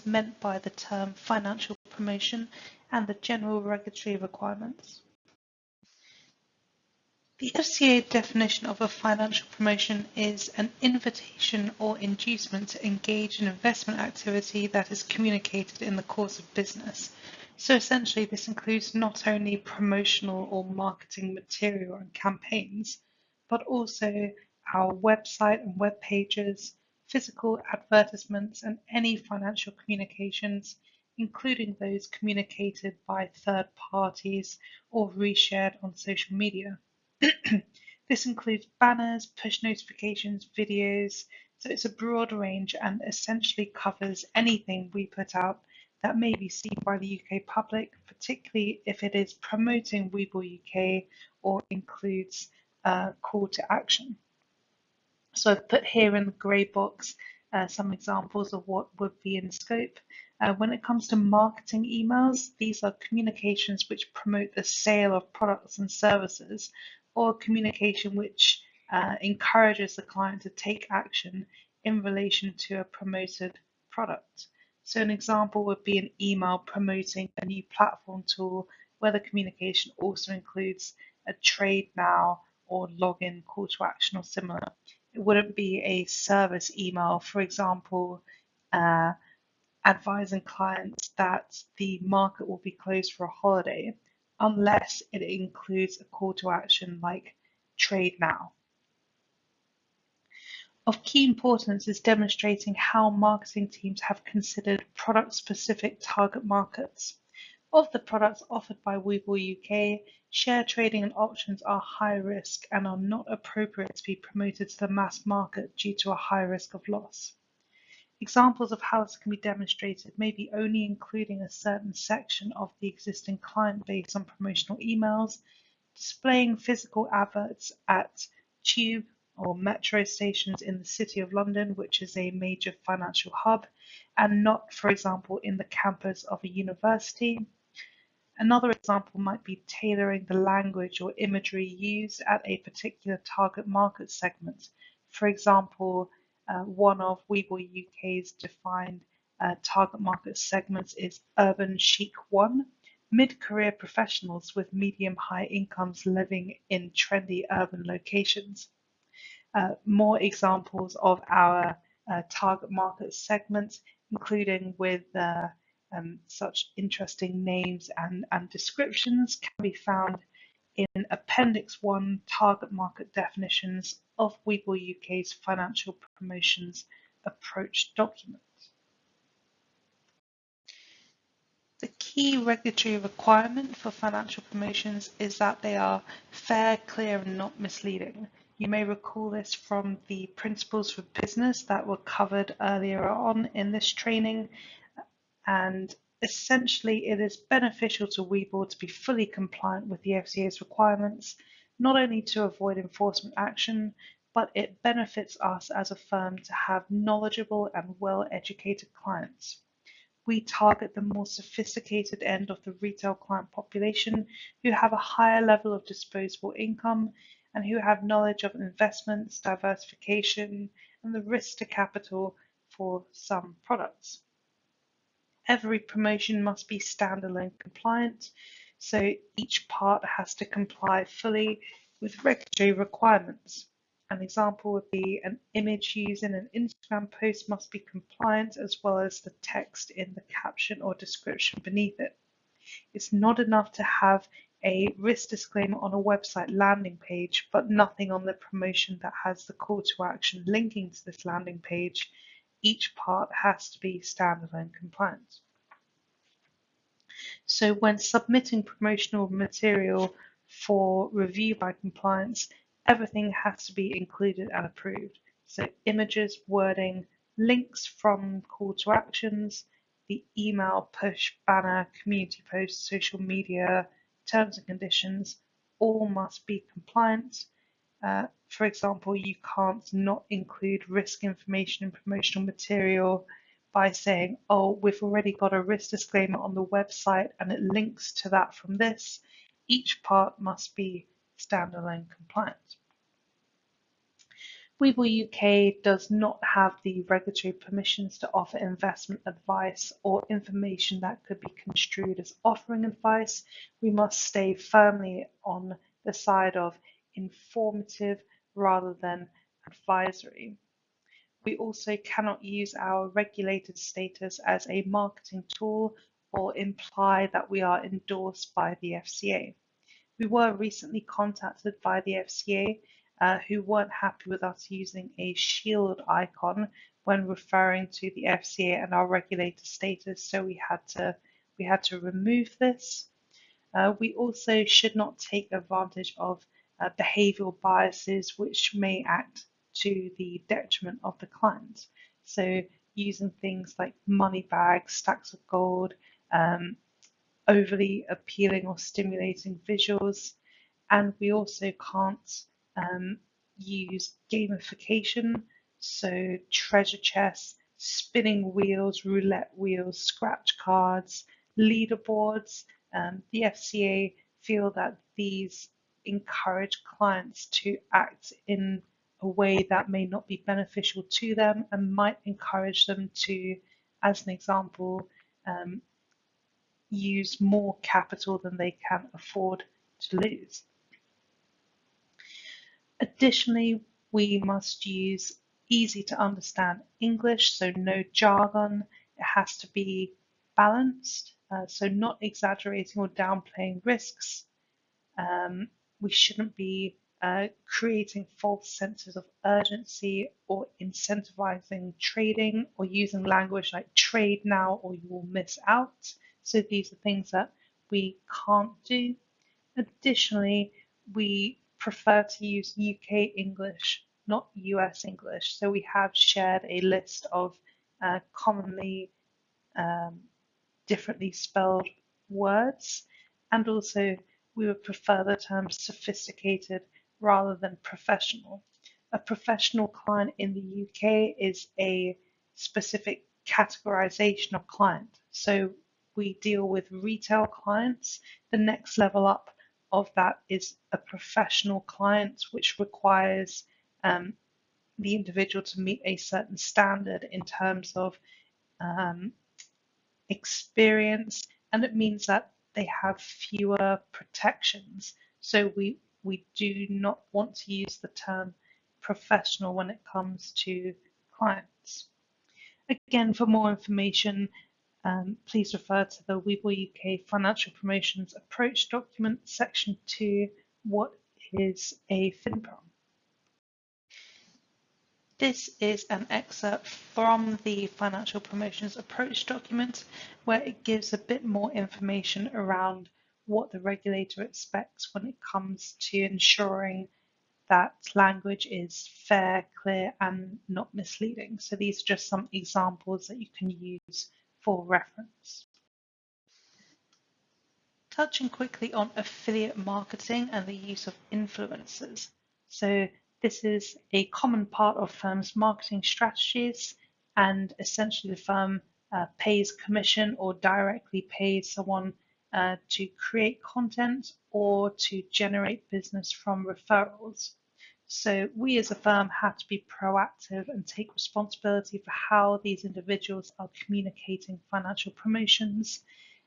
is meant by the term financial promotion and the general regulatory requirements. The FCA definition of a financial promotion is an invitation or inducement to engage in investment activity that is communicated in the course of business. So essentially, this includes not only promotional or marketing material and campaigns, but also our website and web pages, physical advertisements, and any financial communications, including those communicated by third parties or reshared on social media. This includes banners, push notifications, videos, so it's a broad range and essentially covers anything we put out that may be seen by the UK public, particularly if it is promoting Webull UK or includes a call to action. So I've put here in the grey box some examples of what would be in scope. When it comes to marketing emails, these are communications which promote the sale of products and services, or communication which encourages the client to take action in relation to a promoted product. So an example would be an email promoting a new platform tool where the communication also includes a trade now or login call to action or similar. It wouldn't be a service email, for example, advising clients that the market will be closed for a holiday, unless it includes a call to action like trade now. Of key importance is demonstrating how marketing teams have considered product-specific target markets. Of the products offered by Webull UK, share trading and options are high risk and are not appropriate to be promoted to the mass market due to a high risk of loss. Examples of how this can be demonstrated may be only including a certain section of the existing client base on promotional emails, displaying physical adverts at tube or metro stations in the City of London, which is a major financial hub, and not, for example, in the campus of a university. Another example might be tailoring the language or imagery used at a particular target market segment. For example, one of Webull UK's defined target market segments is Urban Chic 1, mid-career professionals with medium-high incomes living in trendy urban locations. More examples of our target market segments, including with such interesting names and descriptions, can be found in Appendix 1 Target Market Definitions of Webull UK's Financial Promotions Approach document. The key regulatory requirement for financial promotions is that they are fair, clear, and not misleading. You may recall this from the principles for business that were covered earlier on in this training, and essentially it is beneficial to Webull to be fully compliant with the FCA's requirements, not only to avoid enforcement action, but it benefits us as a firm to have knowledgeable and well-educated clients. We target the more sophisticated end of the retail client population who have a higher level of disposable income and who have knowledge of investments, diversification, and the risk to capital for some products. Every promotion must be standalone compliant, so each part has to comply fully with regulatory requirements. An example would be an image used in an Instagram post must be compliant, as well as the text in the caption or description beneath it. It's not enough to have a risk disclaimer on a website landing page, but nothing on the promotion that has the call to action linking to this landing page. Each part has to be standalone compliant. So when submitting promotional material for review by compliance, everything has to be included and approved. So images, wording, links from call to actions, the email, push, banner, community post, social media, terms and conditions, all must be compliant. For example, you can't not include risk information in promotional material by saying, oh, we've already got a risk disclaimer on the website and it links to that from this. Each part must be standalone compliant. Webull UK does not have the regulatory permissions to offer investment advice or information that could be construed as offering advice. We must stay firmly on the side of informative rather than advisory. We also cannot use our regulated status as a marketing tool or imply that we are endorsed by the FCA. We were recently contacted by the FCA who weren't happy with us using a shield icon when referring to the FCA and our regulator status, so we had to remove this. We also should not take advantage of behavioral biases which may act to the detriment of the client. So using things like money bags, stacks of gold, overly appealing or stimulating visuals, and we also can't use gamification, so treasure chests, spinning wheels, roulette wheels, scratch cards, leaderboards. The FCA feel that these encourage clients to act in a way that may not be beneficial to them and might encourage them to, as an example, use more capital than they can afford to lose. Additionally, we must use easy to understand English, so no jargon. It has to be balanced, so not exaggerating or downplaying risks. We shouldn't be creating false senses of urgency or incentivizing trading or using language like trade now or you will miss out. So these are things that we can't do. Additionally, we prefer to use UK English, not US English. So we have shared a list of commonly differently spelled words, and also we would prefer the term sophisticated rather than professional. A professional client in the UK is a specific categorization of client. So we deal with retail clients. The next level up of that is a professional client, which requires the individual to meet a certain standard in terms of experience, and it means that they have fewer protections. So we do not want to use the term professional when it comes to clients. Again, for more information, please refer to the Webull UK Financial Promotions Approach Document, Section 2, What is a FinProm? This is an excerpt from the Financial Promotions Approach document where it gives a bit more information around what the regulator expects when it comes to ensuring that language is fair, clear, and not misleading. So these are just some examples that you can use for reference. Touching quickly on affiliate marketing and the use of influencers. So this is a common part of firms' marketing strategies, and essentially the firm pays commission or directly pays someone to create content or to generate business from referrals. So we as a firm have to be proactive and take responsibility for how these individuals are communicating financial promotions,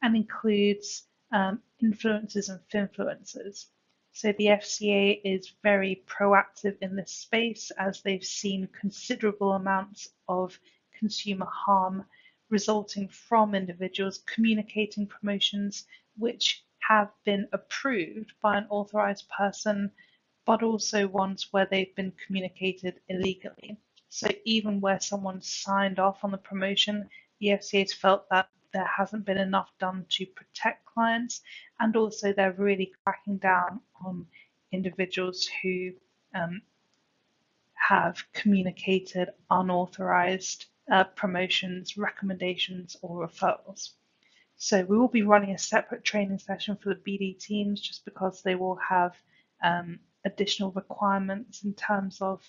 and includes influencers and finfluencers. So the FCA is very proactive in this space as they've seen considerable amounts of consumer harm resulting from individuals communicating promotions which have been approved by an authorized person, but also ones where they've been communicated illegally. So even where someone signed off on the promotion, the FCA has felt that there hasn't been enough done to protect clients, and also they're really cracking down on individuals who have communicated unauthorized promotions, recommendations, or referrals. So we will be running a separate training session for the BD teams just because they will have additional requirements in terms of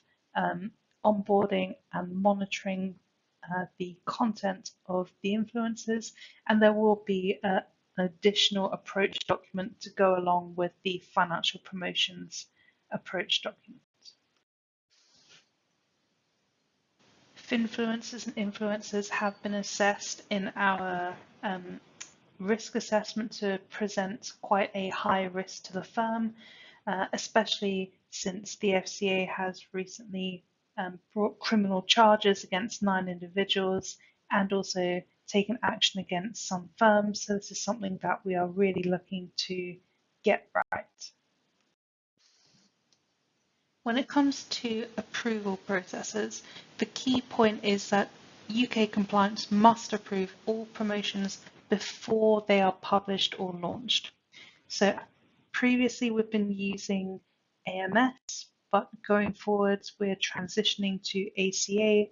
onboarding and monitoring the content of the influencers, and there will be an additional approach document to go along with the financial promotions approach document. Finfluencers and influencers have been assessed in our risk assessment to present quite a high risk to the firm, especially since the FCA has recently brought criminal charges against 9 individuals and also taken action against some firms. So this is something that we are really looking to get right. When it comes to approval processes, the key point is that UK compliance must approve all promotions before they are published or launched. So previously we've been using AMS, but going forwards we're transitioning to ACA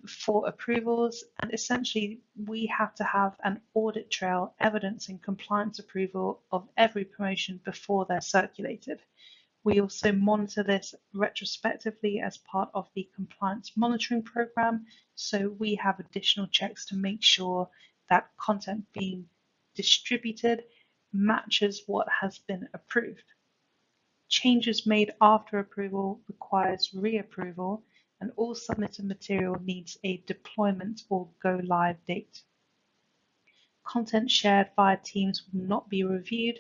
for approvals, and essentially we have to have an audit trail evidencing compliance approval of every promotion before they're circulated. We also monitor this retrospectively as part of the compliance monitoring program, so we have additional checks to make sure that content being distributed matches what has been approved. Changes made after approval requires reapproval, and all submitted material needs a deployment or go live date. Content shared via Teams will not be reviewed.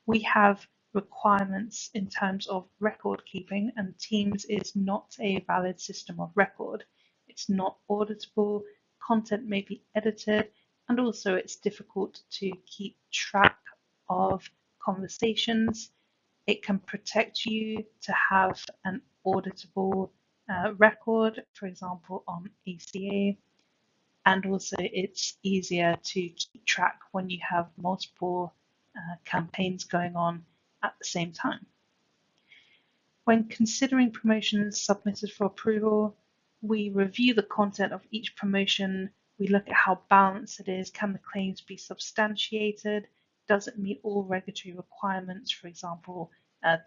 We have requirements in terms of record keeping, and Teams is not a valid system of record. It's not auditable, content may be edited, and also it's difficult to keep track of conversations. It can protect you to have an auditable record, for example, on ACA. And also it's easier to keep track when you have multiple campaigns going on at the same time. When considering promotions submitted for approval, we review the content of each promotion, we look at how balanced it is, can the claims be substantiated, does it meet all regulatory requirements, for example,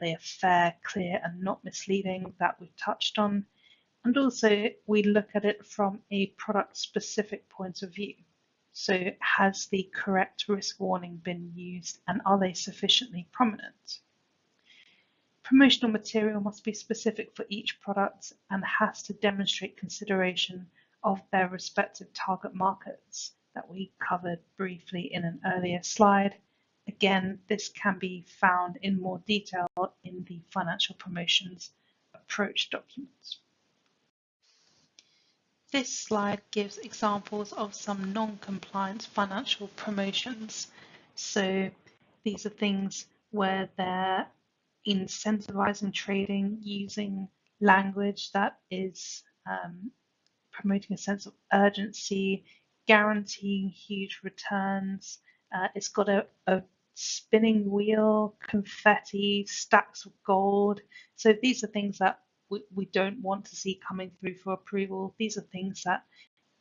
they are fair, clear and not misleading that we've touched on. And also we look at it from a product specific point of view. So has the correct risk warning been used and are they sufficiently prominent? Promotional material must be specific for each product and has to demonstrate consideration of their respective target markets that we covered briefly in an earlier slide. Again, this can be found in more detail in the financial promotions approach documents. This slide gives examples of some non-compliant financial promotions. So these are things where they're incentivizing trading using language that is promoting a sense of urgency, guaranteeing huge returns. It's got a spinning wheel, confetti, stacks of gold. So these are things that we don't want to see coming through for approval. These are things that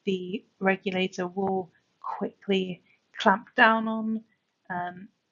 the regulator will quickly clamp down on.